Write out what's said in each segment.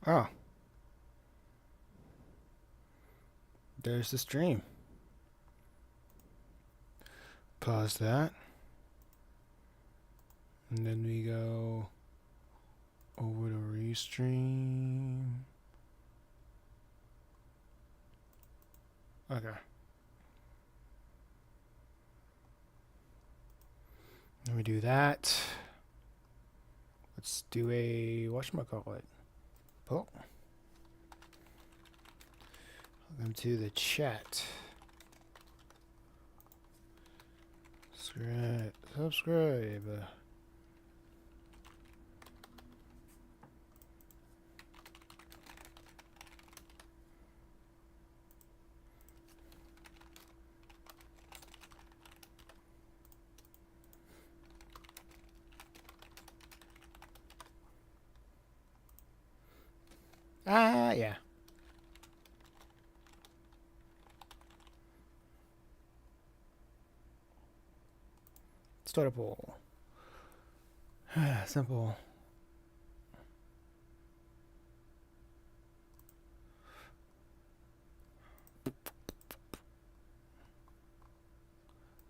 Oh, there's the stream. Pause that. And then we go over to restream. Okay. Let me do that. Let's do a whatchamacallit. Oh. Welcome to the chat. Subscribe. Ah, yeah. Start a poll. Simple.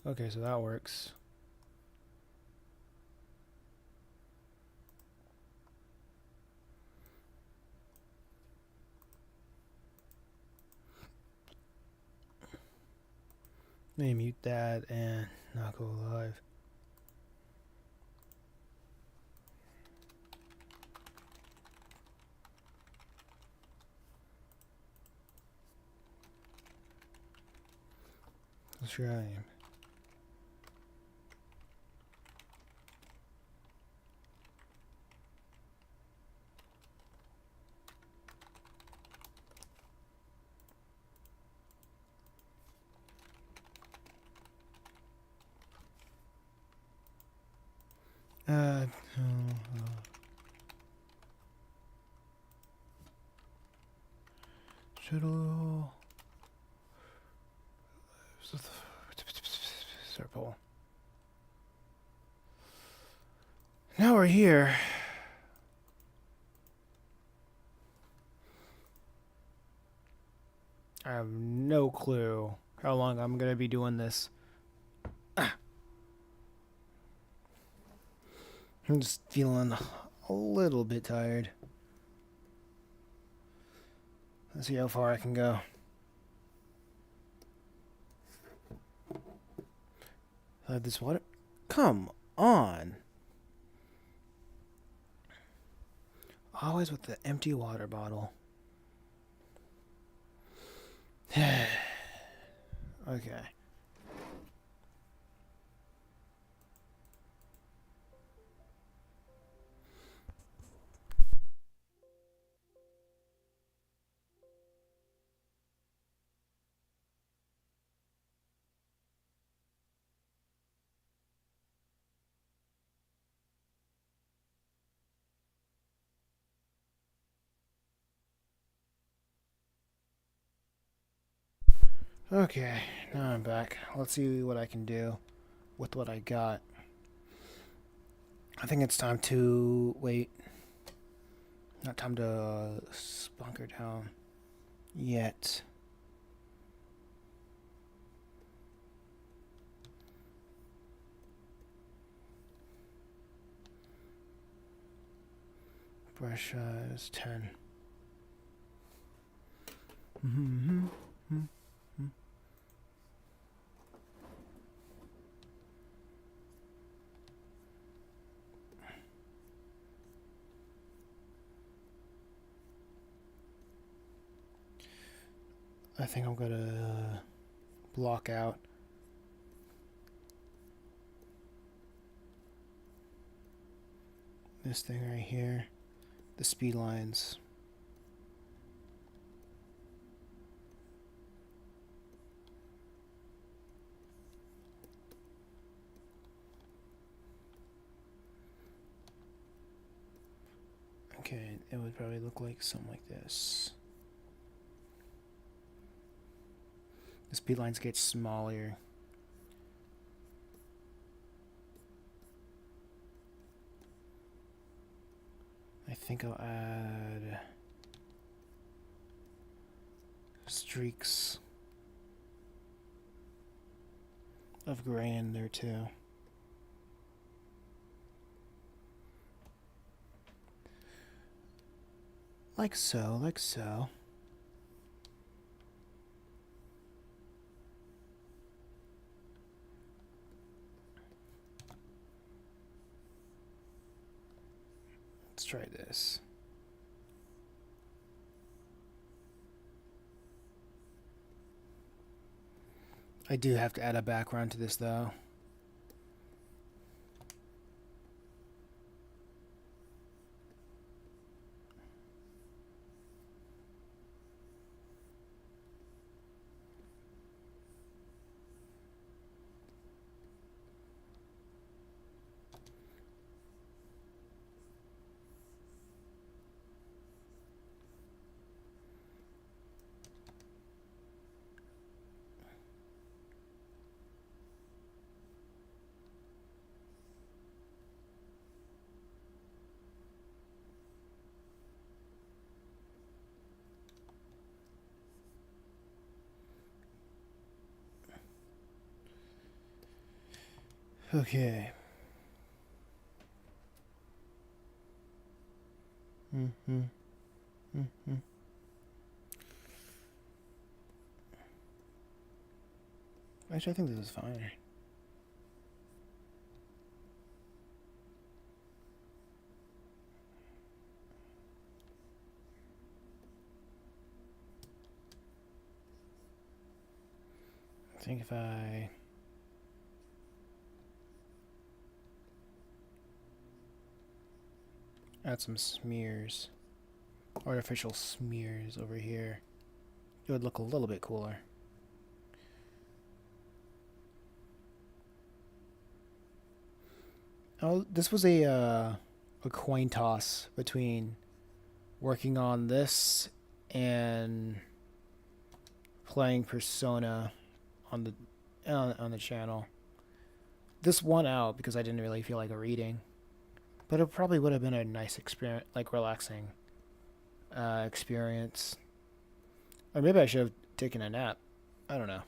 Okay, so that works. Let me mute that and not go live. Stream. Uh, Shuttle. Circle. Now we're here. I have no clue how long I'm gonna be doing this. I'm just feeling a little bit tired. Let's see how far I can go. I have this water. Come on. Always with the empty water bottle. Okay. Okay, now I'm back. Let's see what I can do with what I got. I think it's time to wait. Not time to bunker down yet. Brush is 10. I think I'm gonna block out this thing right here, the speed lines. Okay, it would probably look like something like this. The speed lines get smaller. I think I'll add streaks of gray in there too. Like so, like so. Let's try this. I do have to add a background to this though. Okay. Actually, I think this is fine. I think if I add some smears, artificial smears over here, it would look a little bit cooler. Oh, this was a coin toss between working on this and playing Persona on the channel. This won out because I didn't really feel like reading, but it probably would have been a nice experience, like relaxing experience. Or maybe I should have taken a nap. I don't know.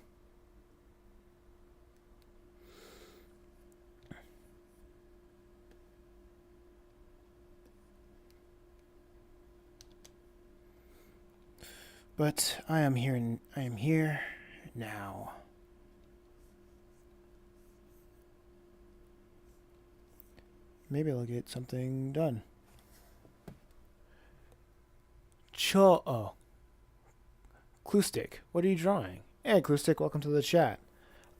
But I am here. I am here now. Maybe I'll get something done. Cluestick, what are you drawing? Hey, Cluestick, welcome to the chat.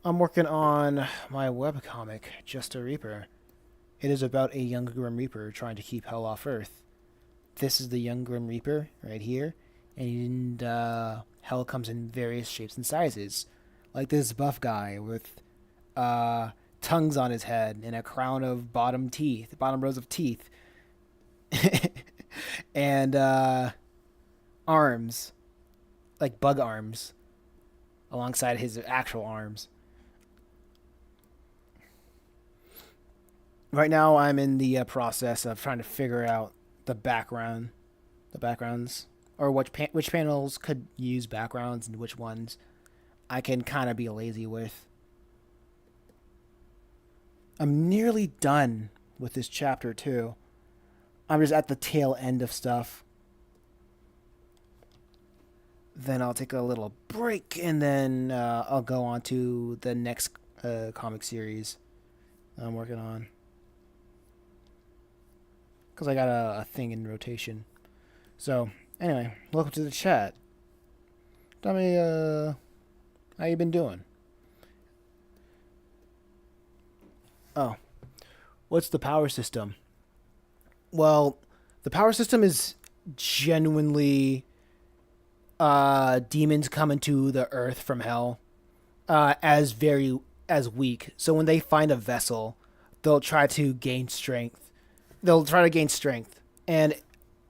I'm working on my webcomic, Just a Reaper. It is about a young Grim Reaper trying to keep hell off Earth. This is the young Grim Reaper right here, and hell comes in various shapes and sizes. Like this buff guy with tongues on his head and a crown of bottom rows of teeth. And arms, like bug arms, alongside his actual arms. Right now, I'm in the process of trying to figure out the backgrounds, or which panels could use backgrounds and which ones I can kind of be lazy with. I'm nearly done with this chapter too. I'm just at the tail end of stuff. Then I'll take a little break, and then I'll go on to the next comic series I'm working on. Because I got a thing in rotation. So, anyway, welcome to the chat. Tell me, how you been doing? Oh. What's the power system? Well, the power system is genuinely demons coming to the earth from hell as weak. So when they find a vessel, they'll try to gain strength. And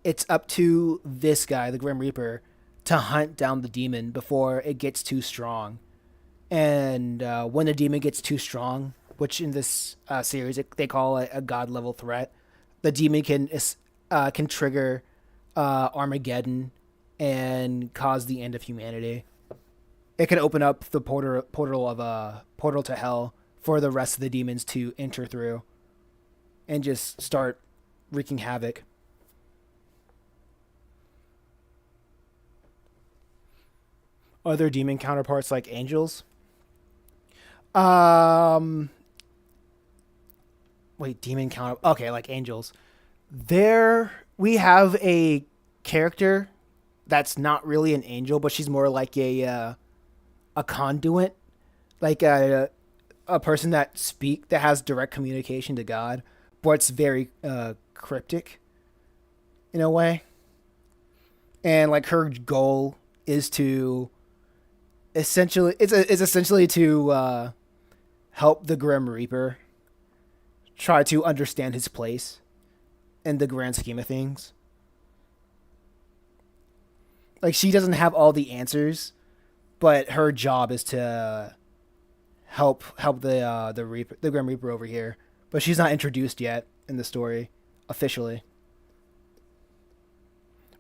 it's up to this guy, the Grim Reaper, to hunt down the demon before it gets too strong. And when the demon gets too strong, which in this series they call a god level threat, the demon can trigger Armageddon and cause the end of humanity. It can open up the portal to hell for the rest of the demons to enter through and just start wreaking havoc. Are there demon counterparts like angels? Um, Wait, demon counter. Okay, like angels. There we have a character that's not really an angel, but she's more like a conduit, like a person that has direct communication to God, but it's very cryptic in a way. And like her goal is to it's essentially to help the Grim Reaper try to understand his place in the grand scheme of things. Like she doesn't have all the answers, but her job is to help the Grim Reaper over here. But she's not introduced yet in the story officially.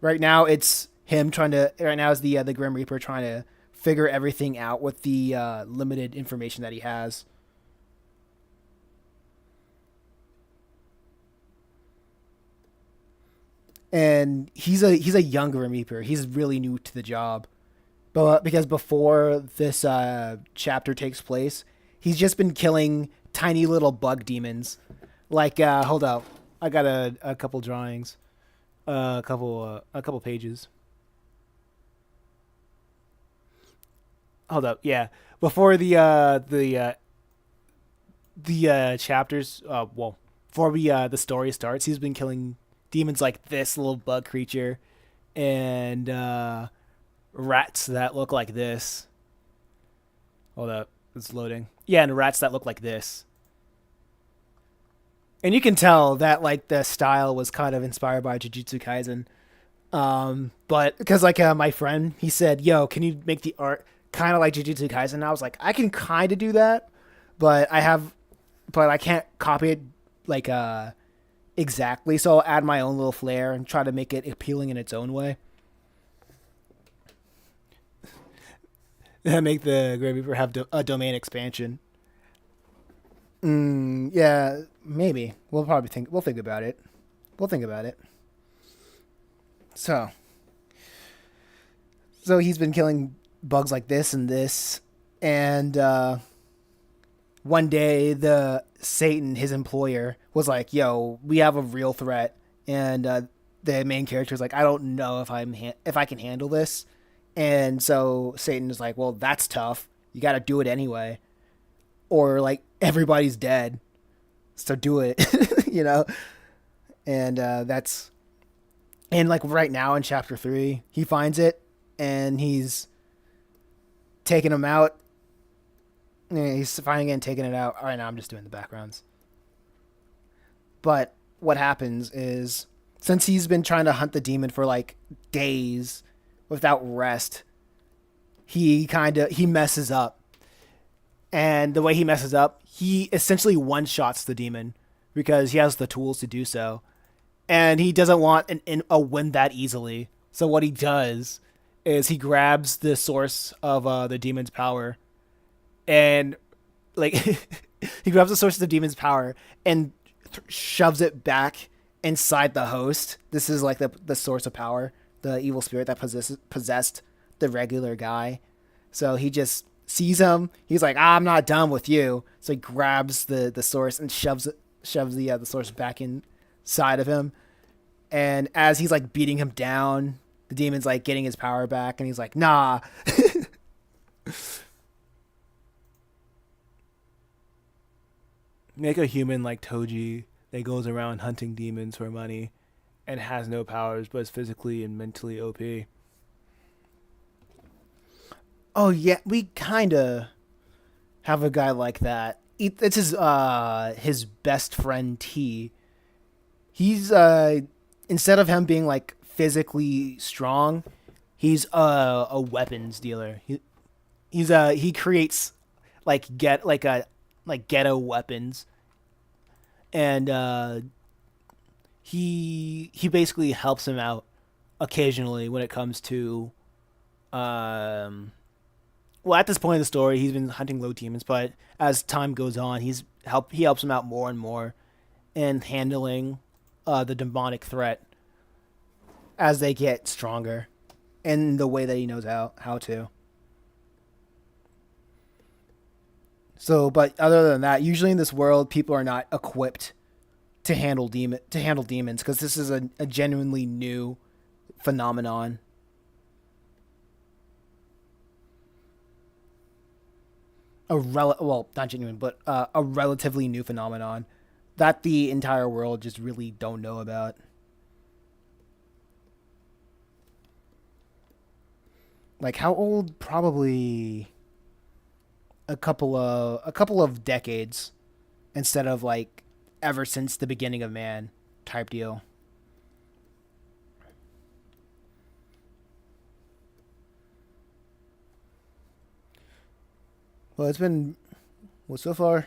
Right now, it's him trying to. Right now is the Grim Reaper trying to figure everything out with the limited information that he has. And he's a young Grim Reaper. He's really new to the job, but because before this chapter takes place, he's just been killing tiny little bug demons. Like, hold up, I got a couple drawings, a couple pages. Hold up, yeah. Before the chapters, well, before we the story starts, he's been killing demons like this little bug creature, and rats that look like this. Hold up, it's loading. Yeah, and rats that look like this. And you can tell that like the style was kind of inspired by Jujutsu Kaisen. But because like my friend, he said, "Yo, can you make the art kind of like Jujutsu Kaisen?" And I was like, "I can kind of do that, but I can't copy it like exactly. So I'll add my own little flair and try to make it appealing in its own way." Make the Grey Reaper have a domain expansion. Yeah, maybe. We'll think about it. We'll think about it. So, so he's been killing bugs like this and this, and one day the Satan, his employer, was like, "Yo, we have a real threat," and the main character is like, "I don't know if I can handle this," and so Satan is like, "Well, that's tough. You got to do it anyway, or like everybody's dead, so do it," you know. And that's and like right now in chapter 3, he finds it and he's taking him out. Yeah, he's finding it and taking it out. All right, now I'm just doing the backgrounds. But what happens is, since he's been trying to hunt the demon for like days without rest, he messes up. And the way he messes up, he essentially one shots the demon because he has the tools to do so, and he doesn't want a win that easily. So what he does is he grabs the source of the demon's power, and like he grabs the source of the demon's power and shoves it back inside the host. This is like the source of power, the evil spirit that possessed the regular guy. So he just sees him. He's like, "I'm not done with you." So he grabs the source and shoves the source back inside of him. And as he's like beating him down, the demon's like getting his power back, and he's like, "Nah." Make a human like Toji that goes around hunting demons for money and has no powers but is physically and mentally OP. Oh yeah, we kind of have a guy like that. It's his best friend T. He's instead of him being like physically strong, he's a weapons dealer. He creates like ghetto weapons, and he basically helps him out occasionally when it comes to well, at this point in the story, he's been hunting low demons, but as time goes on, he helps him out more and more in handling the demonic threat as they get stronger in the way that he knows how to. So, but other than that, usually in this world, people are not equipped to handle demons because this is a genuinely new phenomenon. Well, not genuine, but a relatively new phenomenon that the entire world just really don't know about. Like how old? Probably a couple of decades instead of like ever since the beginning of man type deal. Well, it's been well so far.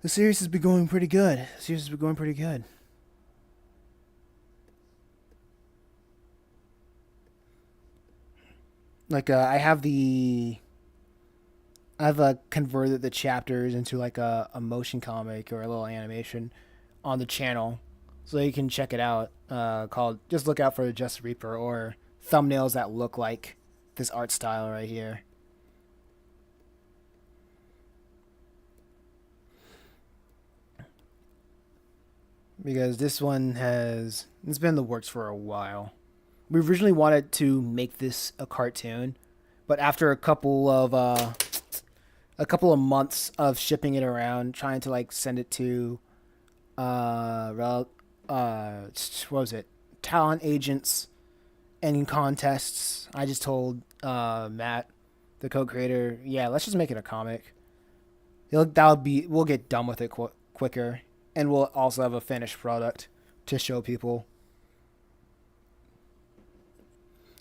The series has been going pretty good. The series has been going pretty good. Like I've converted the chapters into like a motion comic or a little animation on the channel, so you can check it out. Called just look out for Just Reaper or thumbnails that look like this art style right here. Because this one has it's been in the works for a while. We originally wanted to make this a cartoon, but after a couple of months of shipping it around, trying to like send it to what was it, talent agents and in contests, I just told Matt, the co-creator, yeah, let's just make it a comic. We'll get done with it quicker, and we'll also have a finished product to show people.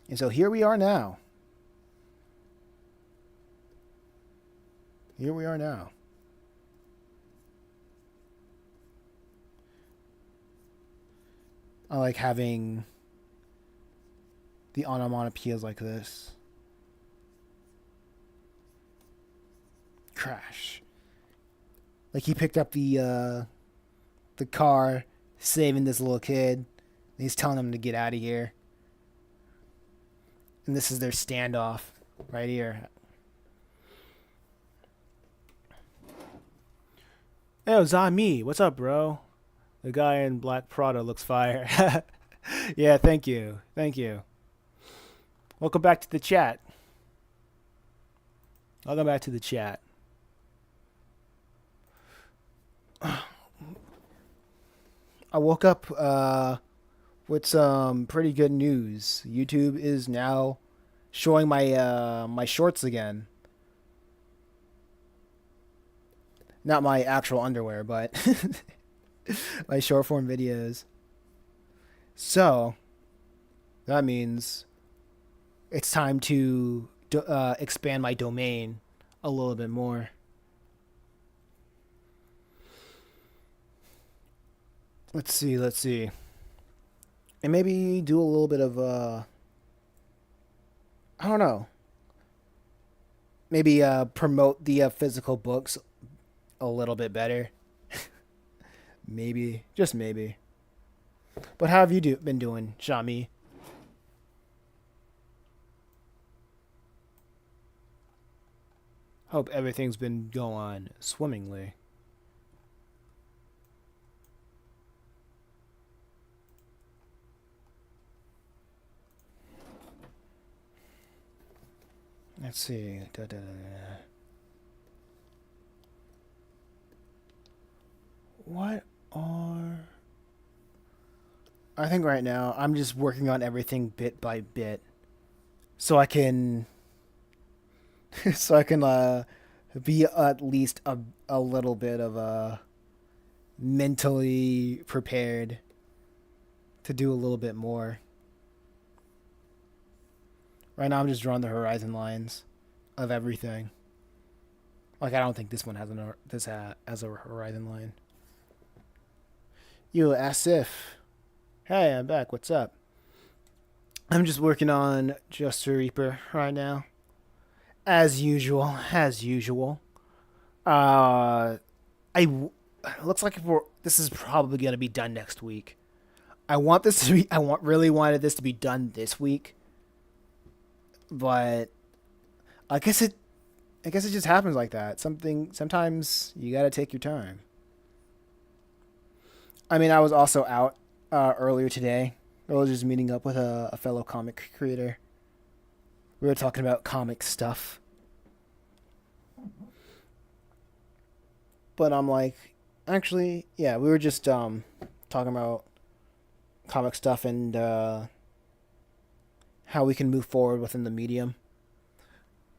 And so here we are now. Here we are now. I like having the onomatopoeias like this. Crash. Like he picked up the car, saving this little kid. And he's telling him to get out of here. And this is their standoff right here. Hey, Zami, what's up, bro? The guy in Black Prada looks fire. Yeah, thank you. Thank you. Welcome back to the chat. Welcome back to the chat. I woke up with some pretty good news. YouTube is now showing my shorts again. Not my actual underwear, but my short form videos. So that means it's time to expand my domain a little bit more. Let's see, let's see. And maybe do a little bit of I don't know. Maybe promote the physical books a little bit better. Maybe, just maybe. But how have you been doing, Shami? Hope everything's been going swimmingly. Let's see. Da, da, da, da. What are... I think right now I'm just working on everything bit by bit so I can so I can be at least a little bit of mentally prepared to do a little bit more. Right now I'm just drawing the horizon lines of everything. Like I don't think this one has a horizon line. You Asif. Hey, I'm back. What's up? I'm just working on Just a Reaper right now, as usual. As usual. Uh, I looks like this is probably gonna be done next week. I want this to be. Really wanted this to be done this week, but I guess it. I guess it just happens like that. Sometimes you gotta take your time. I mean, I was also out earlier today. I was just meeting up with a fellow comic creator. We were talking about comic stuff, but I'm like, actually, yeah, we were just talking about comic stuff and how we can move forward within the medium.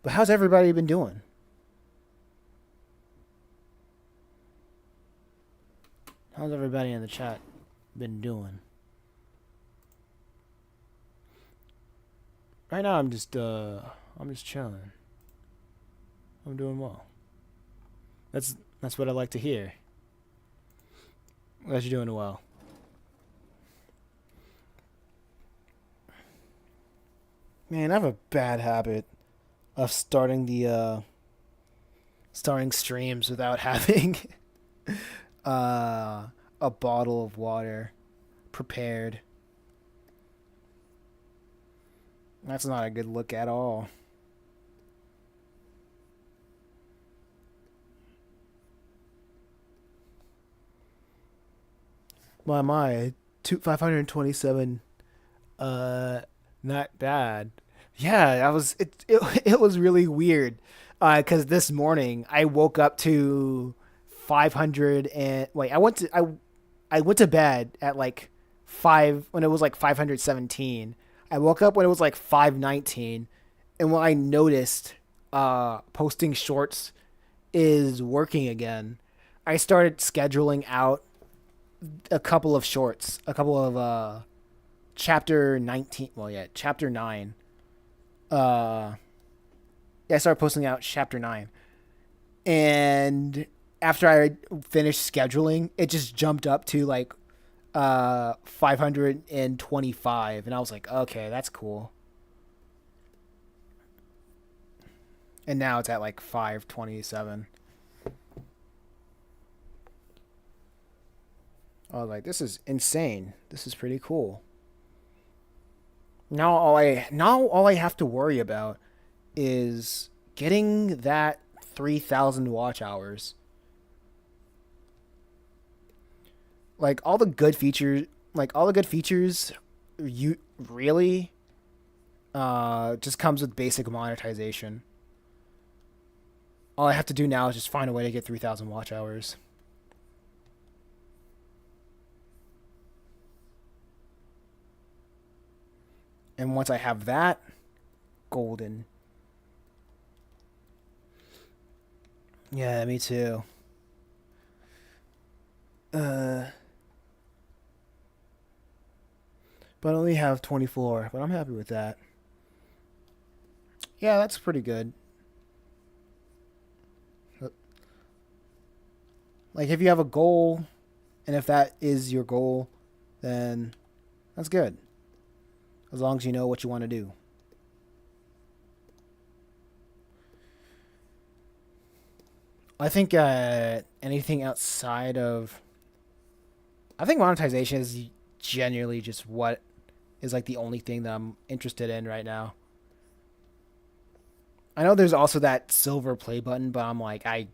But how's everybody been doing? How's everybody in the chat been doing? Right now, I'm just chilling. I'm doing well. That's what I like to hear. Glad you're doing well. Man, I have a bad habit of starting streams without having a bottle of water prepared. That's not a good look at all. My 527. Not bad. Yeah, I was it was really weird. Cuz this morning I woke up to 500 and wait, I went to bed at like 5 when it was like 517. I woke up when it was like 519, and when I noticed posting shorts is working again, I started scheduling out a couple of shorts, a couple of chapter 19, well yeah, chapter 9. Uh yeah, I started posting out chapter 9. And after I finished scheduling, it just jumped up to like 525, and I was like, "Okay, that's cool." And now it's at like 527. I was like, "This is insane. This is pretty cool." Now all I have to worry about is getting that 3,000 watch hours. Like all the good features you really just comes with basic monetization. All I have to do now is just find a way to get 3,000 watch hours. And once I have that, golden. Yeah, me too. Uh, but I only have 24, but I'm happy with that. Yeah, that's pretty good. Like, if you have a goal, and if that is your goal, then that's good. As long as you know what you want to do. I think anything outside of. I think monetization is genuinely just what is like the only thing that I'm interested in right now. I know there's also that silver play button, but I'm like I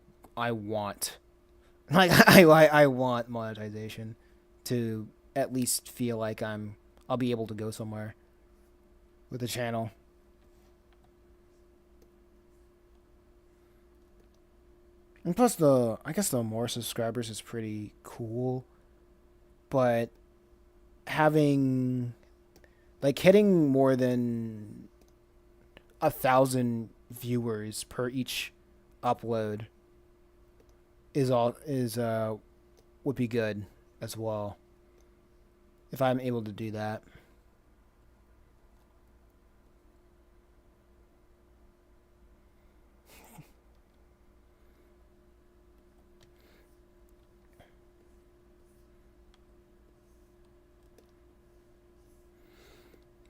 want like I want monetization to at least feel like I'll be able to go somewhere with the channel. And plus I guess the more subscribers is pretty cool, but having like hitting more than 1,000 viewers per each upload is would be good as well if I'm able to do that.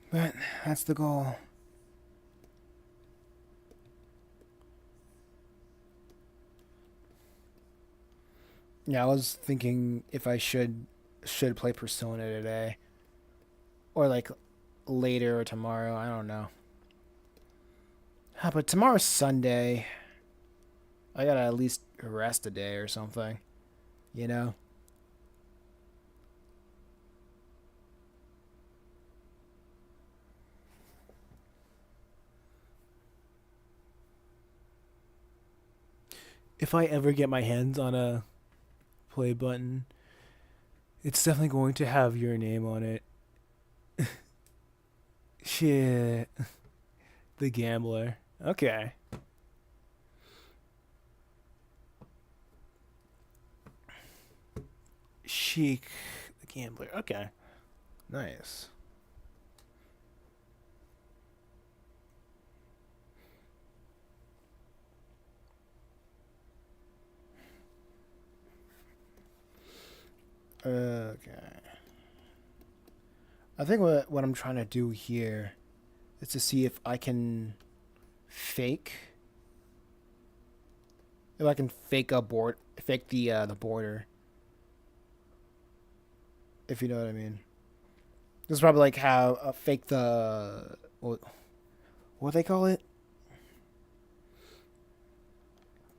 But that's the goal. Yeah, I was thinking if I should play Persona today or like later or tomorrow. I don't know. But tomorrow's Sunday. I gotta at least rest a day or something. You know. If I ever get my hands on a play button, it's definitely going to have your name on it. Shit. The Gambler. Okay. Sheik the Gambler. Okay. Nice. Okay. I think what I'm trying to do here is to see fake if I can fake the border, if you know what I mean. This is probably like how fake what they call it,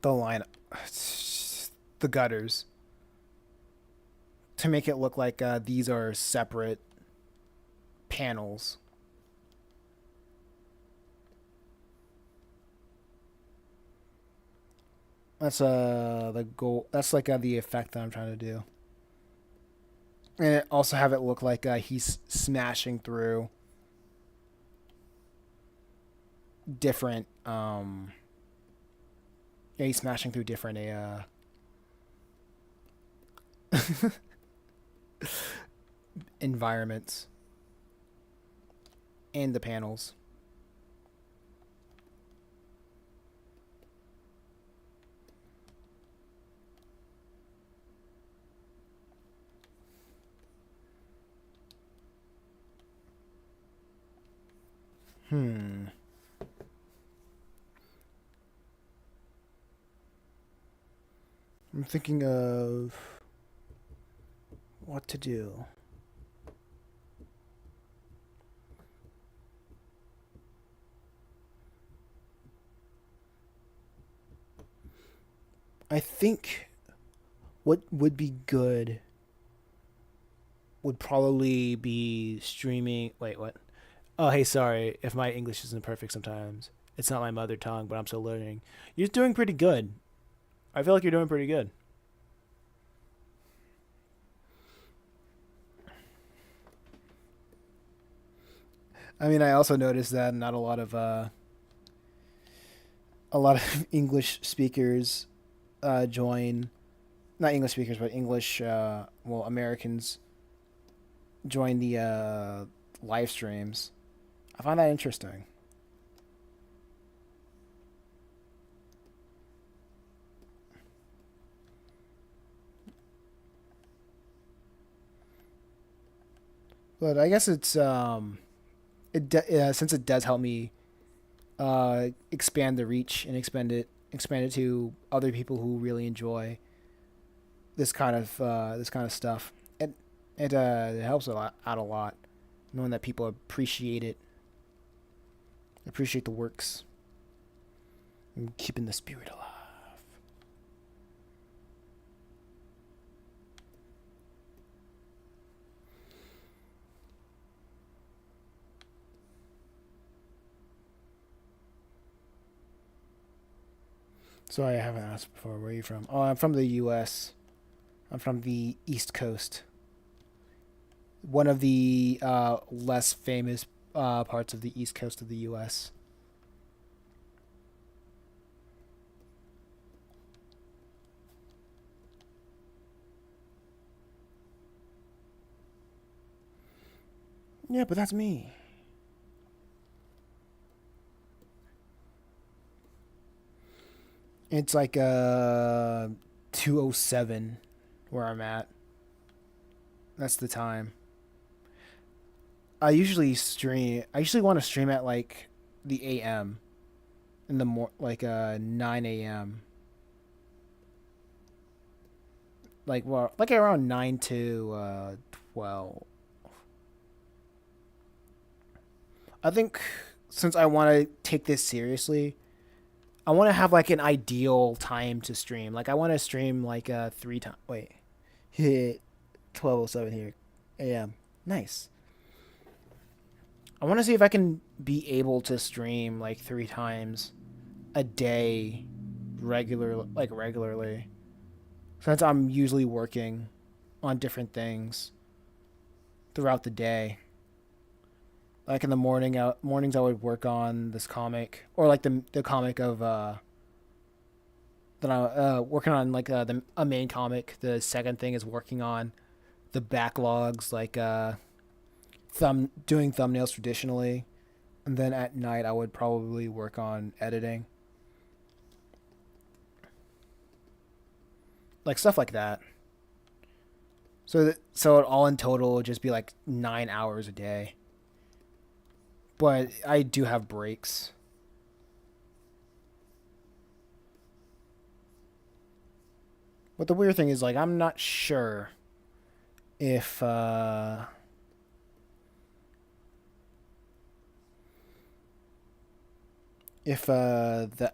the line, the gutters, to make it look like these are separate panels. That's the goal. That's like the effect that I'm trying to do, and also have it look like he's smashing through different. Yeah, he's smashing through different environments and the panels. Hmm. I'm thinking of what to do. I think what would be good would probably be streaming. Wait, what? Oh, hey, sorry if my English isn't perfect sometimes. It's not my mother tongue, but I'm still learning. You're doing pretty good. I feel like you're doing pretty good. I mean, I also noticed that not a lot of English speakers join, not English speakers, but English Americans join the live streams. I find that interesting. But I guess since it does help me expand the reach and expand it to other people who really enjoy this kind of stuff. It helps a lot out a lot, knowing that people appreciate it, appreciate the works, and keeping the spirit alive. Sorry, I haven't asked before. Where are you from? Oh, I'm from the U.S. I'm from the East Coast, one of the less famous parts of the East Coast of the U.S. Yeah, but that's me. It's like 2:07 where I'm at. That's the time. I usually want to stream at like the AM in the 9 a.m. Like well, like around 9 to 12. I think since I want to take this seriously, I want to have like an ideal time to stream. Like I want to stream like 3 times. Wait, hit 12:07 here, a.m. Nice. I want to see if I can be able to stream like 3 times a day, regularly. Since I'm usually working on different things throughout the day. Like in the mornings, I would work on this comic, or like the comic of that I working on like a main comic. The second thing is working on the backlogs, like doing thumbnails traditionally, and then at night I would probably work on editing, like stuff like that. So all in total would just be like 9 hours a day. But I do have breaks. But the weird thing is like I'm not sure if the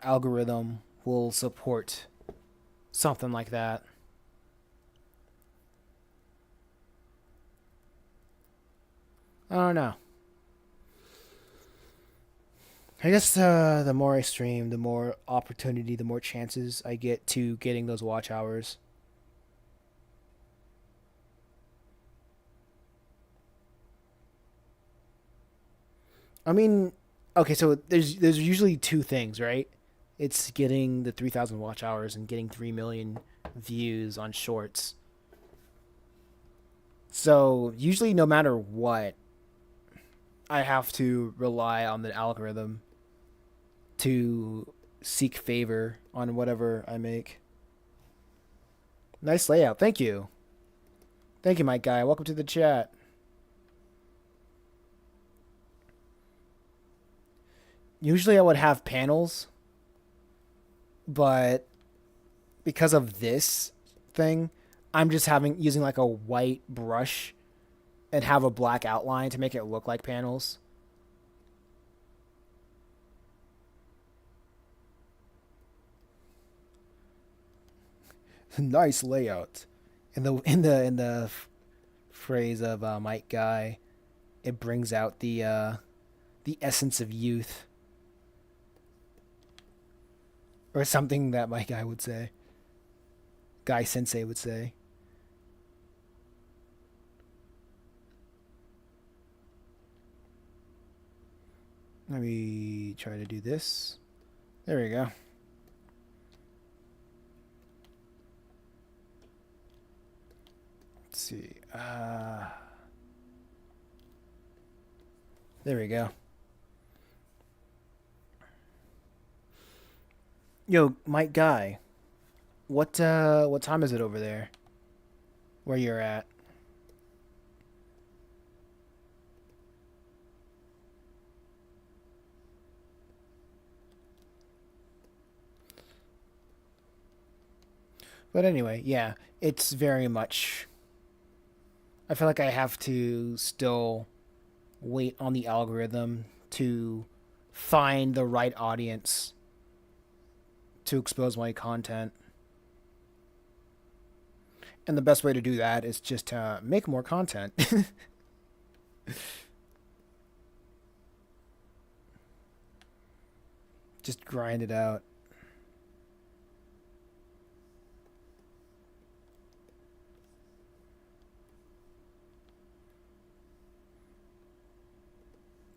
algorithm will support something like that. I don't know. I guess the more I stream, the more opportunity, the more chances I get to getting those watch hours. I mean, okay, so there's usually two things, right? It's getting the 3,000 watch hours and getting 3 million views on shorts. So usually, no matter what, I have to rely on the algorithm to seek favor on whatever I make. Nice layout. Thank you. Thank you, Mike Guy. Welcome to the chat. Usually I would have panels, but because of this thing, I'm just having using like a white brush and have a black outline to make it look like panels. Nice layout. In the phrase of Mike Guy, it brings out the essence of youth, or something that Mike Guy would say. Guy Sensei would say. Let me try to do this. There we go. Let's see. There we go. Yo, Mike Guy, what time is it over there? Where you're at? But anyway, yeah, it's very much. I feel like I have to still wait on the algorithm to find the right audience to expose my content. And the best way to do that is just to make more content. Just grind it out.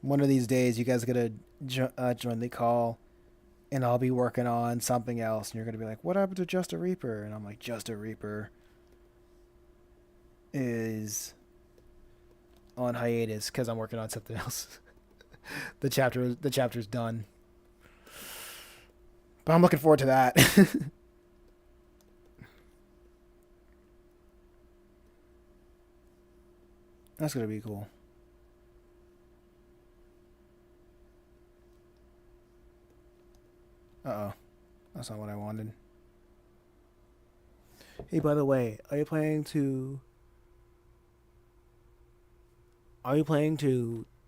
One of these days, you guys gotta join the call, and I'll be working on something else, and you're gonna be like, "What happened to Just a Reaper?" And I'm like, "Just a Reaper is on hiatus because I'm working on something else." The chapter's done, but I'm looking forward to that. That's gonna be cool. That's not what I wanted. Hey, by the way, are you planning to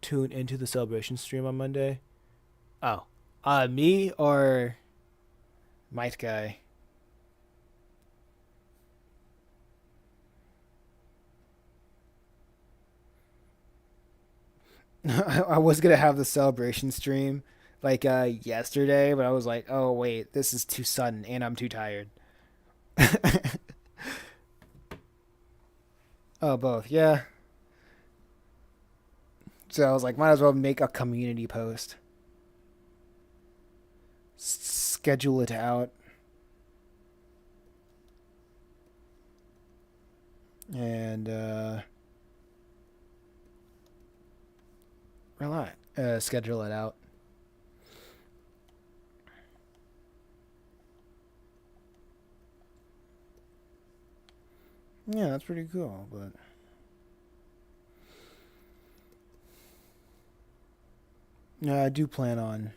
tune into the celebration stream on Monday? Oh, me or Might Guy? I was gonna have the celebration stream like yesterday, but I was like, oh wait, this is too sudden, and I'm too tired. Oh, both, yeah. So I was like, might as well make a community post, schedule it out, and relax. Schedule it out. Yeah, that's pretty cool, but yeah, I do plan on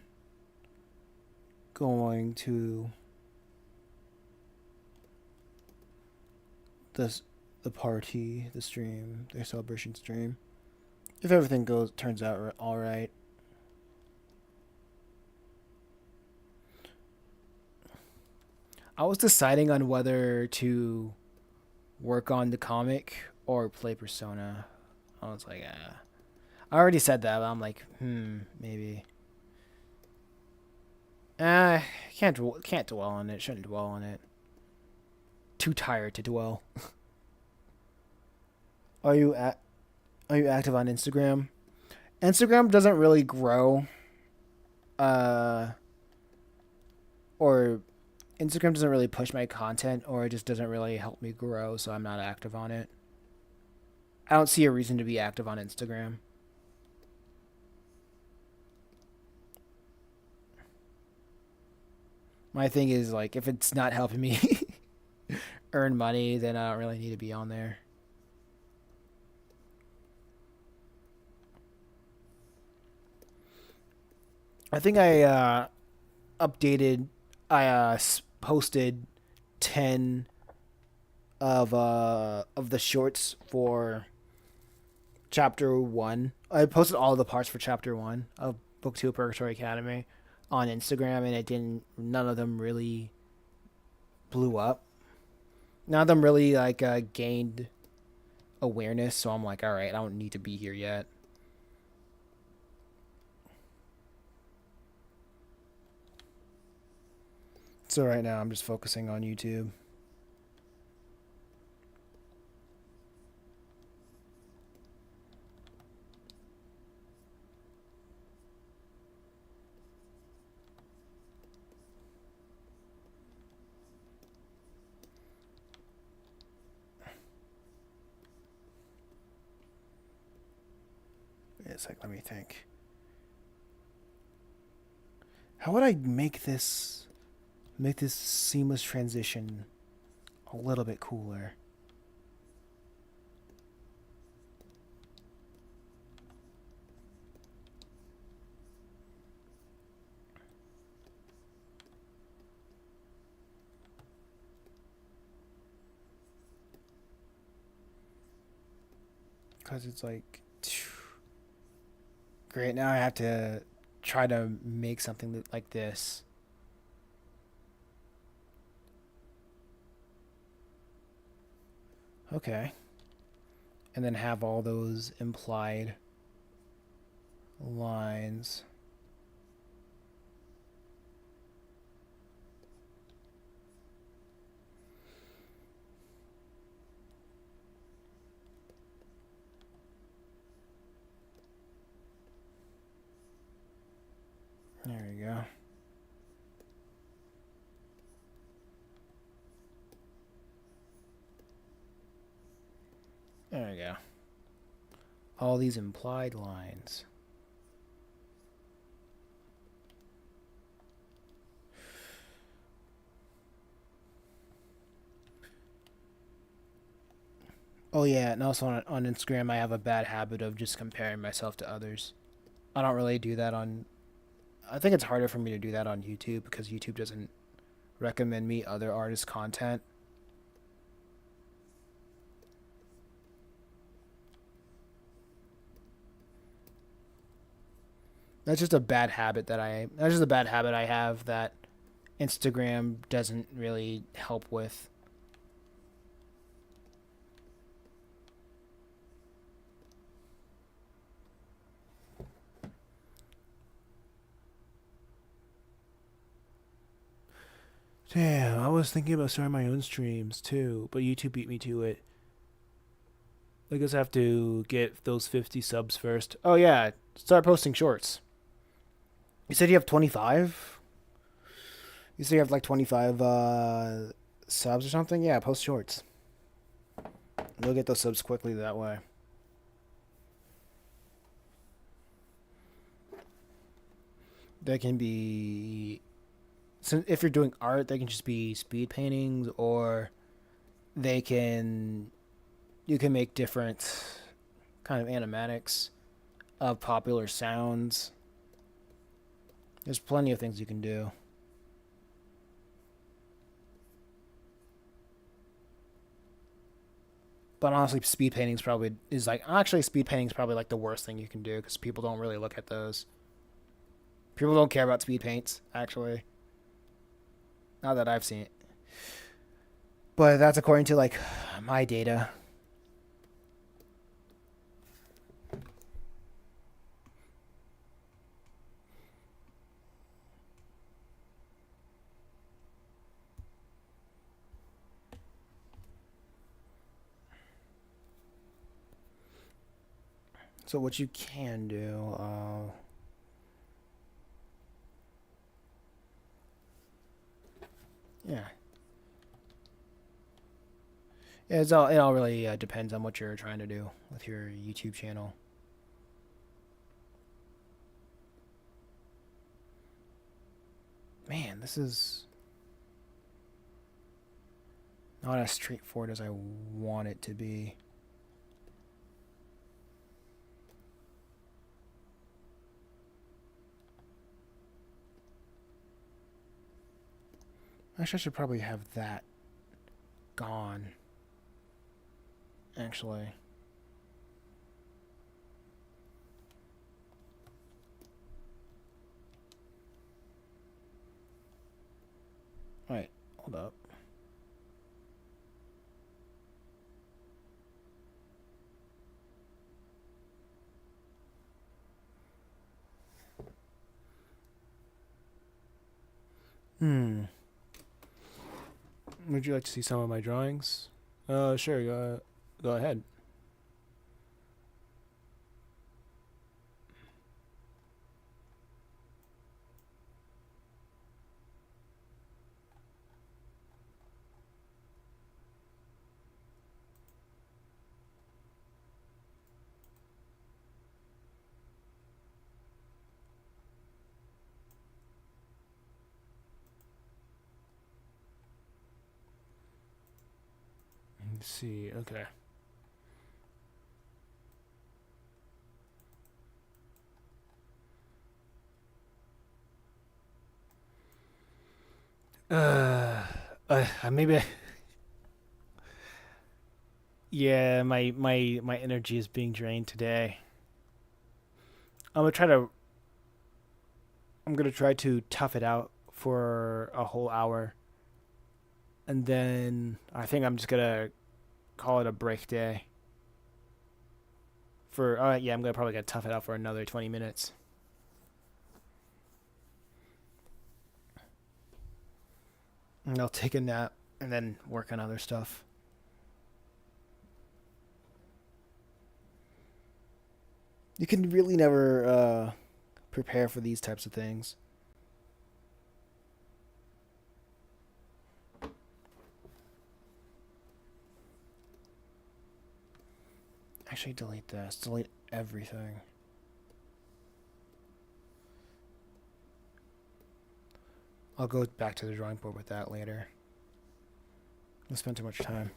going to this the party, the stream, their celebration stream. If everything turns out all right. I was deciding on whether to work on the comic or play Persona. I was like, I already said that, but I'm like, maybe. Can't dwell on it. Shouldn't dwell on it. Too tired to dwell. Are you at? Are you active on Instagram? Instagram doesn't really grow. Uh, or Instagram doesn't really push my content, or it just doesn't really help me grow, so I'm not active on it. I don't see a reason to be active on Instagram. My thing is like, if it's not helping me earn money, then I don't really need to be on there. I think I updated. I posted 10 of the shorts for chapter 1. I posted all the parts for chapter 1 of Book 2 of Purgatory Academy on Instagram, and it didn't. None of them really blew up. None of them really like gained awareness. So I'm like, all right, I don't need to be here yet. So right now I'm just focusing on YouTube. It's like, let me think. How would I make this seamless transition a little bit cooler? Because it's like, great, now I have to try to make something like this. Okay. And then have all those implied lines. There we go. There we go. All these implied lines. Oh yeah, and also on Instagram I have a bad habit of just comparing myself to others. I don't really do that on I think it's harder for me to do that on YouTube because YouTube doesn't recommend me other artists' content. That's just a bad habit I have that Instagram doesn't really help with. Damn, I was thinking about starting my own streams too, but YouTube beat me to it. I guess I have to get those 50 subs first. Oh yeah, start posting shorts. You said you have 25? You said you have like 25 subs or something? Yeah, post shorts. We'll get those subs quickly that way. They can be, so if you're doing art, they can just be speed paintings, or they can, you can make different kind of animatics of popular sounds. There's plenty of things you can do. But honestly, speed paintings probably is like, actually speed paintings probably like the worst thing you can do because people don't really look at those. People don't care about speed paints actually. Not that I've seen it. But that's according to like my data. So what you can do, yeah, yeah, it all really depends on what you're trying to do with your YouTube channel. Man, this is not as straightforward as I want it to be. Actually, I should probably have that gone. Actually. Wait, hold up. Hmm. Would you like to see some of my drawings? Sure. Go ahead. Let's see. Okay. Maybe. Yeah, my energy is being drained today. I'm gonna try to. I'm gonna try to tough it out for a whole hour, and then I think I'm just gonna call it a break day. For yeah, I'm gonna probably gonna tough it out for another 20 minutes. And I'll take a nap and then work on other stuff. You can really never prepare for these types of things. Actually, delete this. Delete everything. I'll go back to the drawing board with that later. I spent too much time.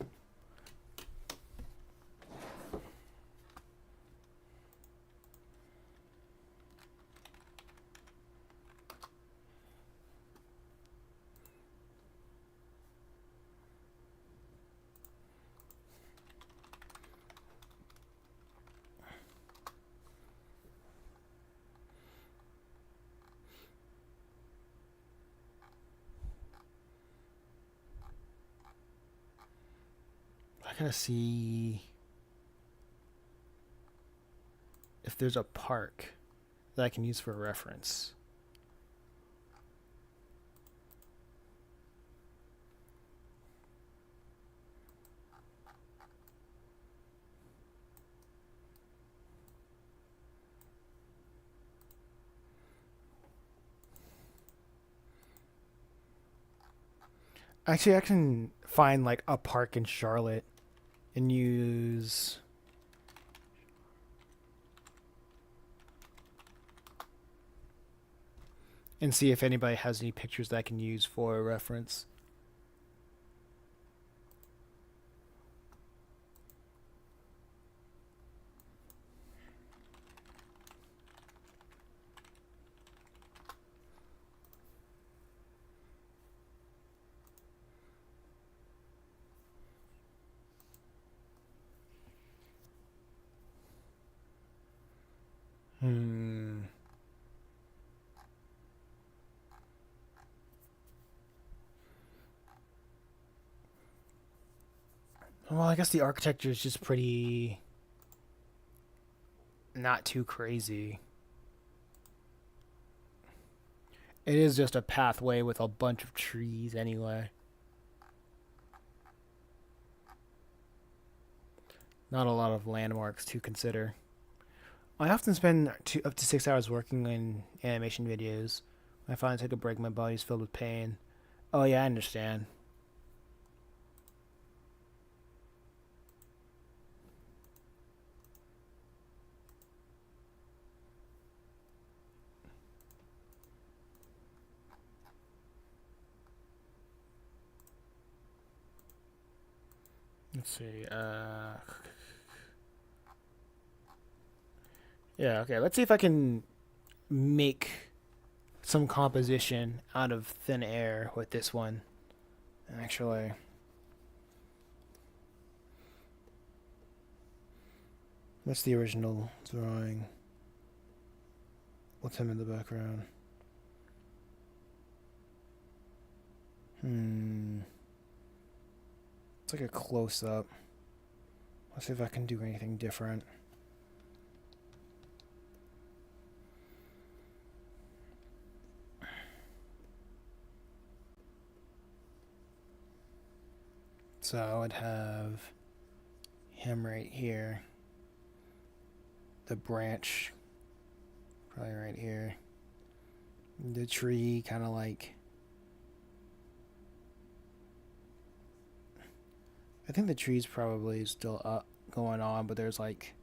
gotta see if there's a park that I can use for a reference. Actually, I can find like a park in Charlotte and use and see if anybody has any pictures that I can use for a reference. Hmm. Well, I guess the architecture is just pretty not too crazy. It is just a pathway with a bunch of trees anyway. Not a lot of landmarks to consider. I often spend up to 6 hours working in animation videos. When I finally take a break, my body's filled with pain. Oh yeah, I understand. Let's see. Yeah, okay. Let's see if I can make some composition out of thin air with this one. Actually, what's the original drawing? What's him in the background? It's like a close up. Let's see if I can do anything different. So I would have him right here. The branch, probably right here. The tree, kind of like. I think the tree's probably still up, going on, but there's like.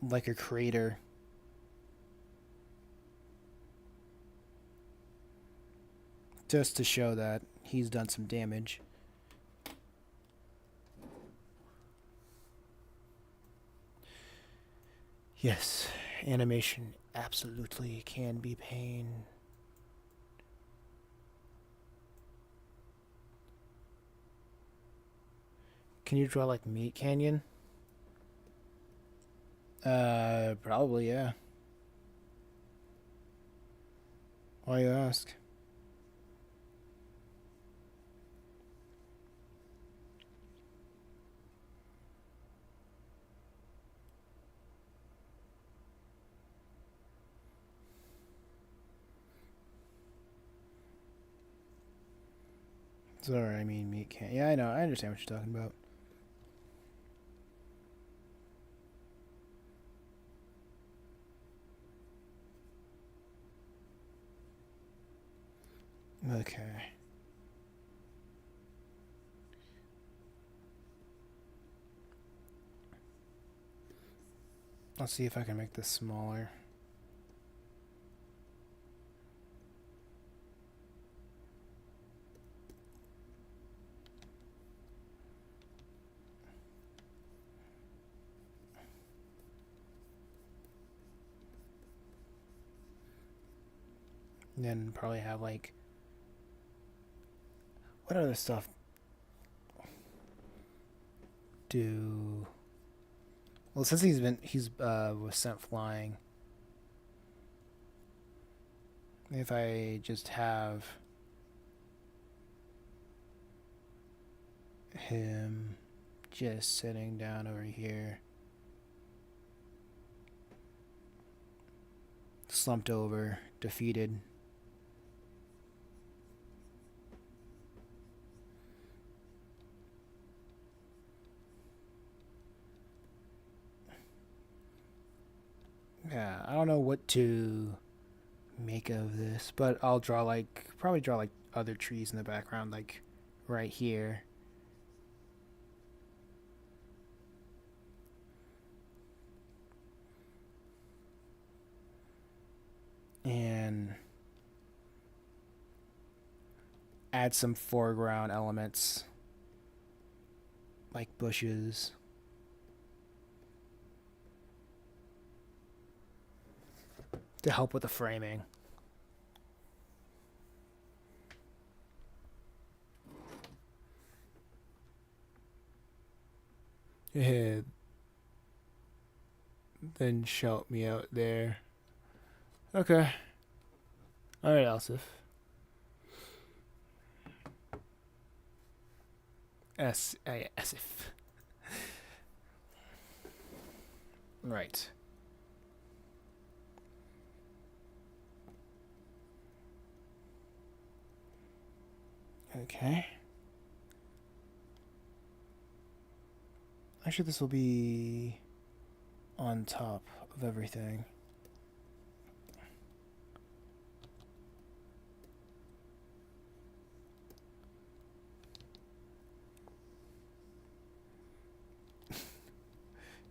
Like a crater. Just to show that he's done some damage. Yes, animation absolutely can be pain. Can you draw like Meat Canyon? Probably, yeah. Why you ask? Sorry, I mean Meat Canyon. Yeah, I know. I understand what you're talking about. Okay. Let's see if I can make this smaller. And then probably have like what other stuff do. Well, since he's was sent flying. If I just have him just sitting down over here, slumped over, defeated. Yeah, I don't know what to make of this, but I'll draw probably draw like other trees in the background, like right here. And add some foreground elements like bushes. To help with the framing. Yeah. Then shout me out there. Okay. Alright, Elsif. Asif. Right. Okay. Actually, this will be on top of everything.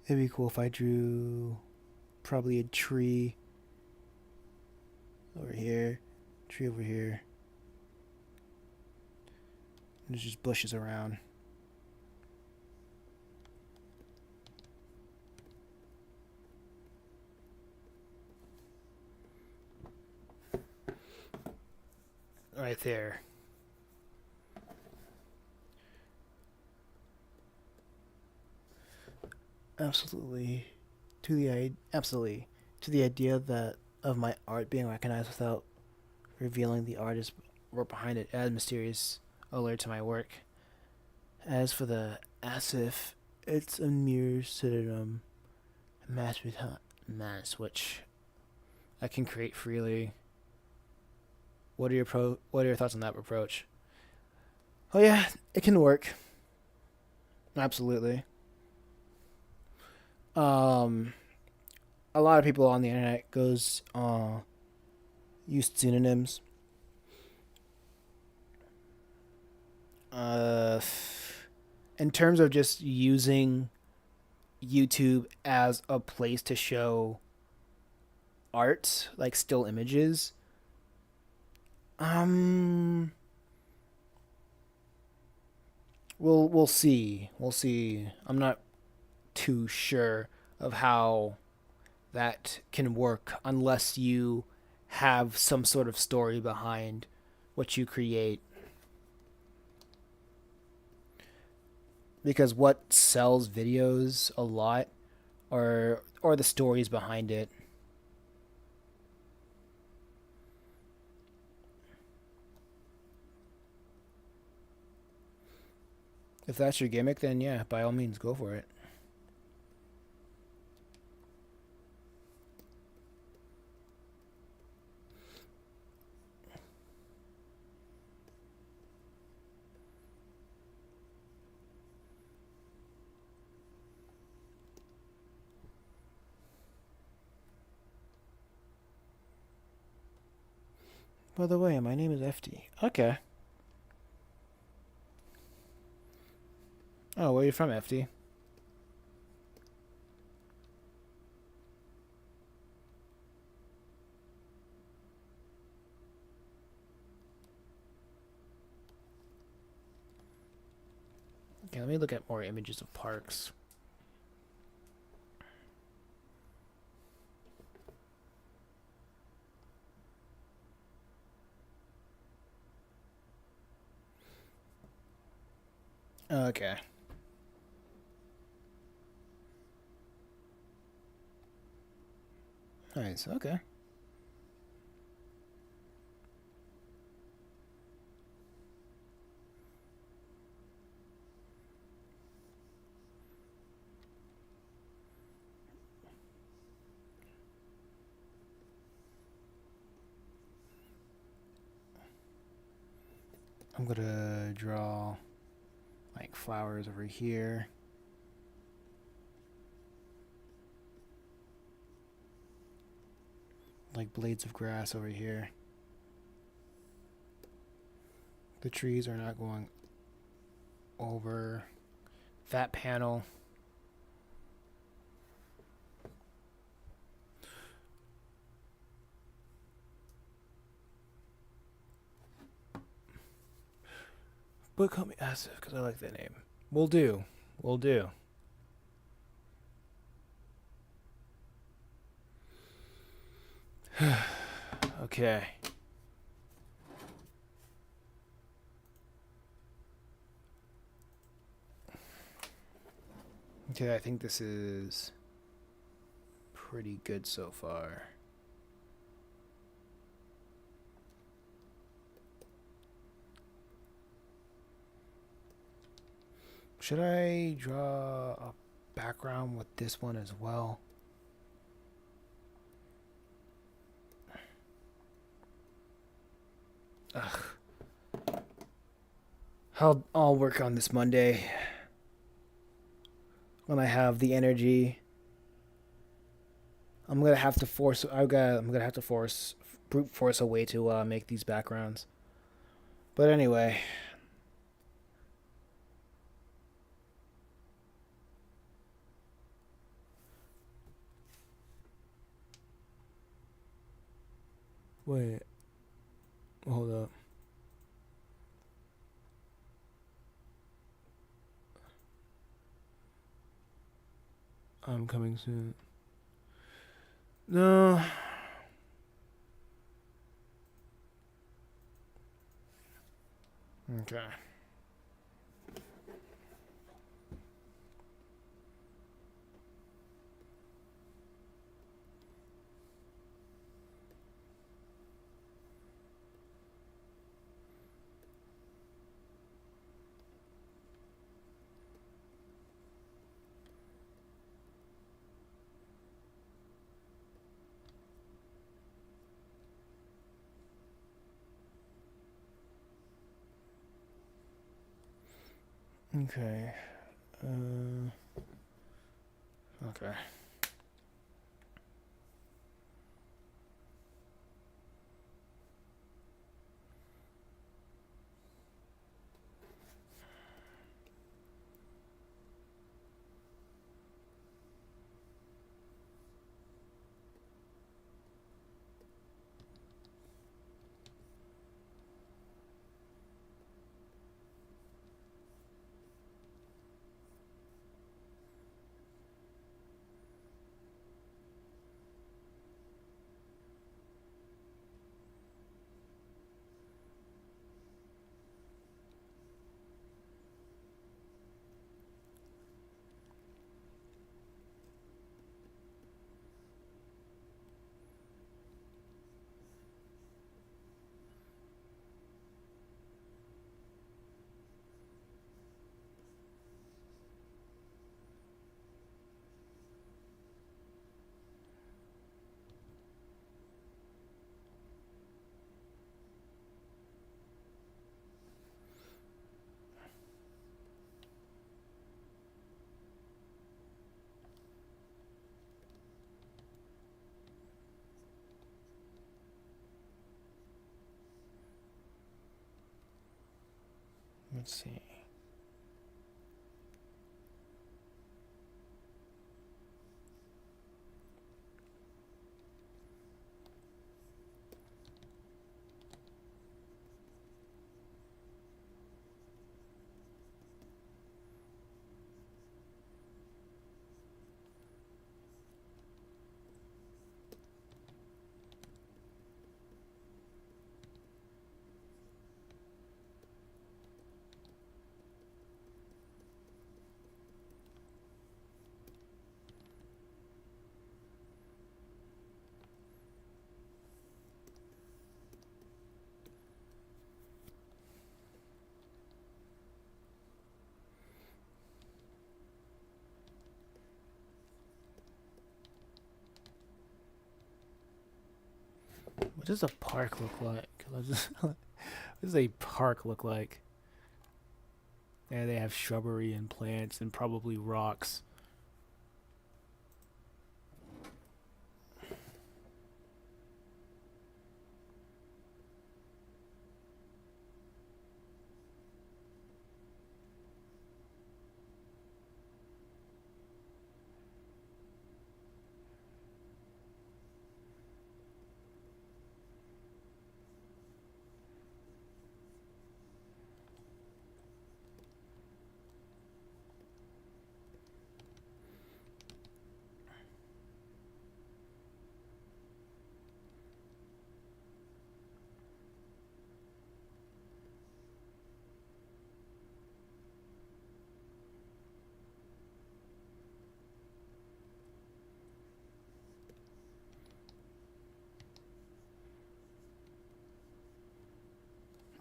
It'd be cool if I drew probably a tree over here, tree over here. There's just bushes around. Right there. Absolutely to the idea that of my art being recognized without revealing the artist work behind it adds mysterious allure to my work. As for the Asif, it's a mere synonym, mass with mass, which I can create freely. What are your thoughts on that approach? Oh yeah, it can work. Absolutely. Um, a lot of people on the internet use synonyms. Uh, in terms of just using YouTube as a place to show art, like still images. Um, we'll see. We'll see. I'm not too sure of how that can work unless you have some sort of story behind what you create. Because what sells videos a lot or the stories behind it. If that's your gimmick, then yeah, by all means, go for it. By the way, my name is FD. Okay. Oh, where are you from, FD? Okay, let me look at more images of parks. Okay. Nice, okay. I'm gonna draw like flowers over here. Like blades of grass over here. The trees are not going over that panel. But call me Asif because I like that name. Will do. Will do. Okay. Okay, I think this is pretty good so far. Should I draw a background with this one as well? Ugh. I'll work on this Monday when I have the energy. I'm gonna have to brute force a way to make these backgrounds. But anyway. Wait. Hold up. I'm coming soon. No. Okay. Okay. Okay. Let's see. What does a park look like? What does a park look like? Yeah, they have shrubbery and plants and probably rocks.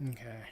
Okay.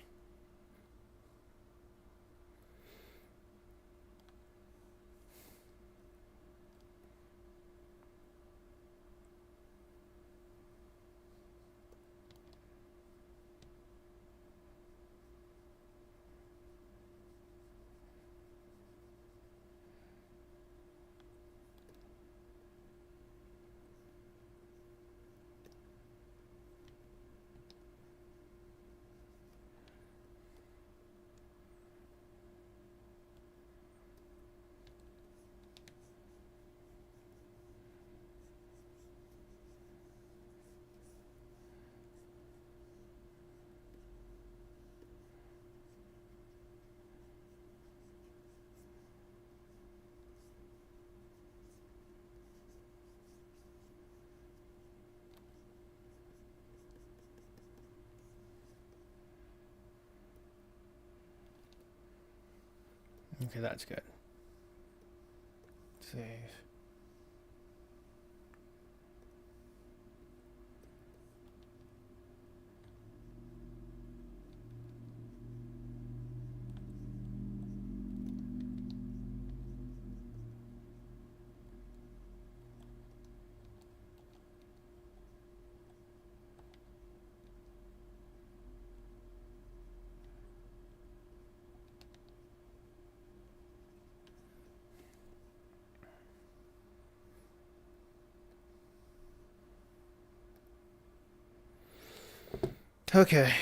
Okay, that's good. Save. Okay.